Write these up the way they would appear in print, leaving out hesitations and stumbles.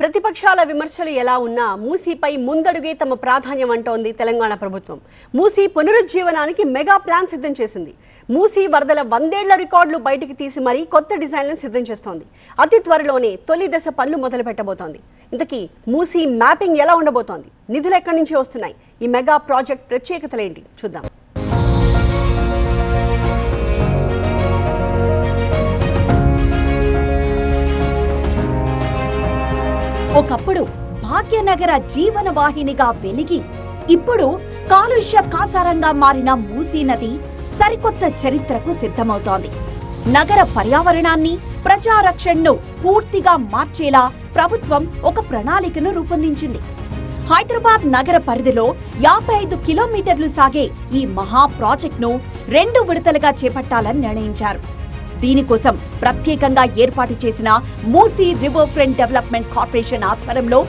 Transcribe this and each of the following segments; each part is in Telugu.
ప్రతిపక్షాల విమర్శలు ఎలా ఉన్నా మూసీపై ముందడుగే తమ ప్రాధాన్యం అంటోంది తెలంగాణ ప్రభుత్వం. మూసీ పునరుజ్జీవనానికి మెగా ప్లాన్ సిద్ధం చేసింది. మూసీ వరదల 100 ఏళ్ల రికార్డులు బయటికి తీసి మరీ కొత్త డిజైన్లను సిద్ధం చేస్తోంది. అతి త్వరలోనే తొలి దశ పనులు మొదలు పెట్టబోతోంది. ఇంతకీ మూసీ మ్యాపింగ్ ఎలా ఉండబోతోంది, నిధులు ఎక్కడి నుంచి వస్తున్నాయి, ఈ మెగా ప్రాజెక్ట్ ప్రత్యేకతలేంటి చూద్దాం. ఒకప్పుడు భాగ్యనగర జీవన వాహినిగా వెలిగి ఇప్పుడు కాలుష్య కాసారంగా మారిన మూసీ నది సరికొత్త చరిత్రకు సిద్ధమవుతోంది. నగర పర్యావరణాన్ని, ప్రజారక్షణను పూర్తిగా మార్చేలా ప్రభుత్వం ఒక ప్రణాళికను రూపొందించింది. హైదరాబాద్ నగర పరిధిలో 55 కిలోమీటర్లు సాగే ఈ మహా ప్రాజెక్టును 2 విడతలుగా చేపట్టాలని నిర్ణయించారు. దీనికోసం ప్రత్యేకంగా ఏర్పాటు చేసిన Musi river front development corporation ఆధ్వర్యంలో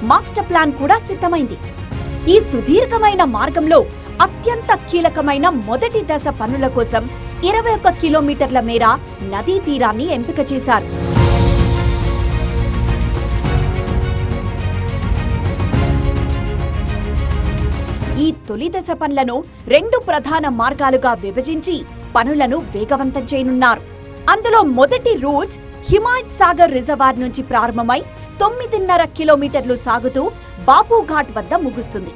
మాస్టర్ ప్లాన్ కూడా సిద్ధమైంది. ఈ సుదీర్ఘమైన మార్గంలో అత్యంత కీలకమైన మొదటి దశ పనుల కోసం 21 కిలోమీటర్ల మేర నదీ తీరాన్ని ఎంపిక చేశారు. ఈ తొలి దశ పనులను 2 ప్రధాన మార్గాలుగా విభజించి పనులను వేగవంతం చేయనున్నారు. అందులో మొదటి రూట్ హిమాయత్ సాగర్ రిజర్వాయర్ నుంచి ప్రారంభమై 9.5 కిలోమీటర్లు సాగుతూ బాపుఘాట్ వద్ద ముగుస్తుంది.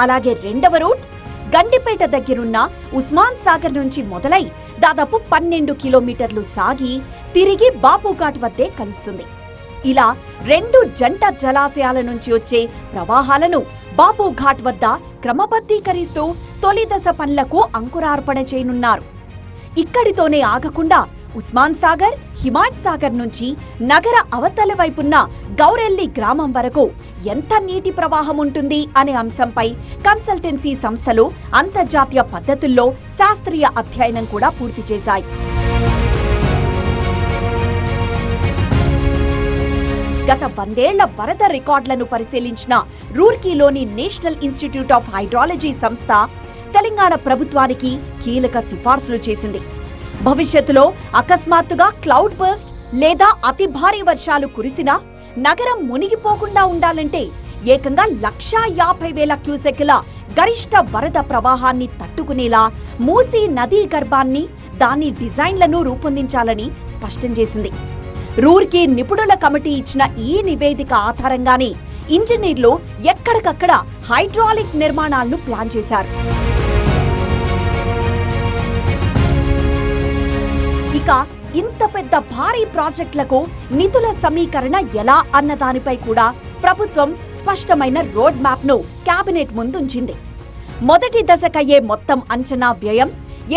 అలాగే రెండవ రూట్ గండిపేట దగ్గరున్న ఉస్మాన్ సాగర్ నుంచి మొదలై దాదాపు 12 కిలోమీటర్లు సాగి తిరిగి బాపుఘాట్ వద్దే కలుస్తుంది. ఇలా 2 జంట జలాశయాల నుంచి వచ్చే ప్రవాహాలను బాపుఘాట్ వద్ద క్రమబద్ధీకరిస్తూ తొలి దశ పనులకు అంకురార్పణ చేయనున్నారు. ఇక్కడితోనే ఆగకుండా ఉస్మాన్ సాగర్, హిమాయత్ సాగర్ నుంచి నగర అవతల వైపున్న గౌరెల్లి గ్రామం వరకు ఎంత నీటి ప్రవాహం ఉంటుంది అనే అంశంపై కన్సల్టెన్సీ సంస్థలు అంతర్జాతీయ పద్ధతుల్లో శాస్త్రీయ అధ్యయనం కూడా పూర్తి చేశాయి. గత 100 ఏళ్ల వరద రికార్డులను పరిశీలించిన రూర్కీలోని నేషనల్ ఇన్స్టిట్యూట్ ఆఫ్ హైడ్రాలజీ సంస్థ తెలంగాణ ప్రభుత్వానికి కీలక సిఫార్సులు చేసింది. భవిష్యత్తులో అకస్మాత్తుగా క్లౌడ్ బర్స్ట్ లేదా అతి భారీ వర్షాలు కురిసినా నగరం మునిగిపోకుండా ఉండాలంటే ఏకంగా 1,50,000 క్యూసెక్కుల గరిష్ట వరద ప్రవాహాన్ని తట్టుకునేలా మూసీ నదీ గర్భాన్ని, దాని డిజైన్లను రూపొందించాలని స్పష్టం చేసింది. రూర్కీ నిపుణుల కమిటీ ఇచ్చిన ఈ నివేదిక ఆధారంగానే ఇంజనీర్లు ఎక్కడికక్కడ హైడ్రాలిక్ నిర్మాణాలను ప్లాన్ చేశారు. ఇక ఇంత పెద్ద భారీ ప్రాజెక్టులకు నిధుల సమీకరణ ఎలా అన్న దానిపై కూడా ప్రభుత్వం స్పష్టమైన రోడ్ మ్యాప్ ను కేబినెట్ ముందుంచింది. మొదటి దశకయ్యే మొత్తం అంచనా వ్యయం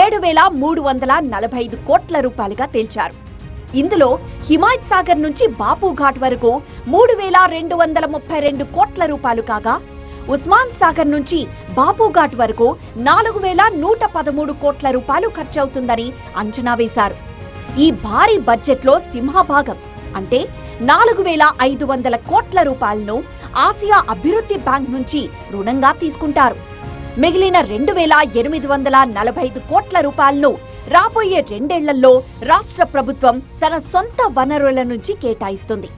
7,345 కోట్ల రూపాయలుగా తేల్చారు. ఇందులో హిమాయత్ సాగర్ నుంచి బాపుఘాట్ వరకు 3,232 కోట్ల రూపాయలు కాగా, ఉస్మాన్ సాగర్ నుంచి బాపుఘాట్ వరకు 4,113 కోట్ల రూపాయలు ఖర్చవుతుందని అంచనా వేశారు. ఈ భారీ బడ్జెట్లో సింహభాగం అంటే 4,500 కోట్ల రూపాయలను ఆసియా అభివృద్ధి బ్యాంక్ నుంచి రుణంగా తీసుకుంటారు. మిగిలిన 2,845 కోట్ల రూపాయలను రాబోయే 2 ఏళ్లలో రాష్ట్ర ప్రభుత్వం తన సొంత వనరుల నుంచి కేటాయిస్తుంది.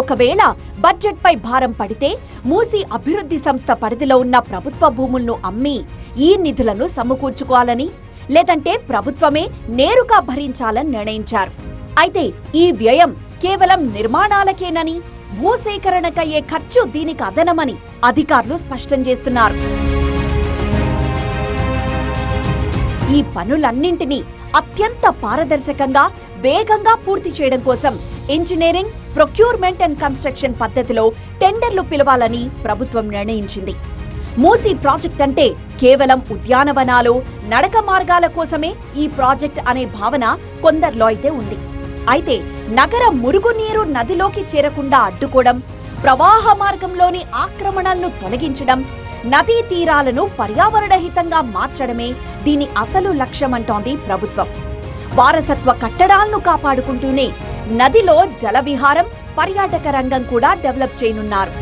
ఒకవేళ బడ్జెట్పై భారం పడితే మూసీ అభివృద్ధి సంస్థ పరిధిలో ఉన్న ప్రభుత్వ భూములను అమ్మి ఈ నిధులను సమకూర్చుకోవాలని, లేదంటే ప్రభుత్వమే నేరుగా భరించాలని నిర్ణయించారు. అయితే ఈ వ్యయం కేవలం నిర్మాణాలకేనని, భూసేకరణకయ్యే ఖర్చు దీనికి అదనమని అధికారులు స్పష్టం చేస్తున్నారు. ఈ పనులన్నింటినీ అత్యంత పారదర్శకంగా, వేగంగా పూర్తి చేయడం కోసం ఇంజనీరింగ్, ప్రొక్యూర్మెంట్ అండ్ కన్స్ట్రక్షన్ పద్ధతిలో టెండర్లు పిలవాలని ప్రభుత్వం నిర్ణయించింది. మూసీ ప్రాజెక్ట్ అంటే కేవలం ఉద్యానవనాలు, నడక మార్గాల కోసమే ఈ ప్రాజెక్ట్ అనే భావన కొందరిలో అయితే ఉంది. అయితే నగర మురుగునీరు నదిలోకి చేరకుండా అడ్డుకోవడం, ప్రవాహ మార్గంలోని ఆక్రమణలను తొలగించడం, నదీ తీరాలను పర్యావరణహితంగా మార్చడమే దీని అసలు లక్ష్యమంటోంది ప్రభుత్వం. వారసత్వ కట్టడాలను కాపాడుకుంటూనే నదిలో జలవిహారం, పర్యాటక రంగం కూడా డెవలప్ చేయనున్నారు.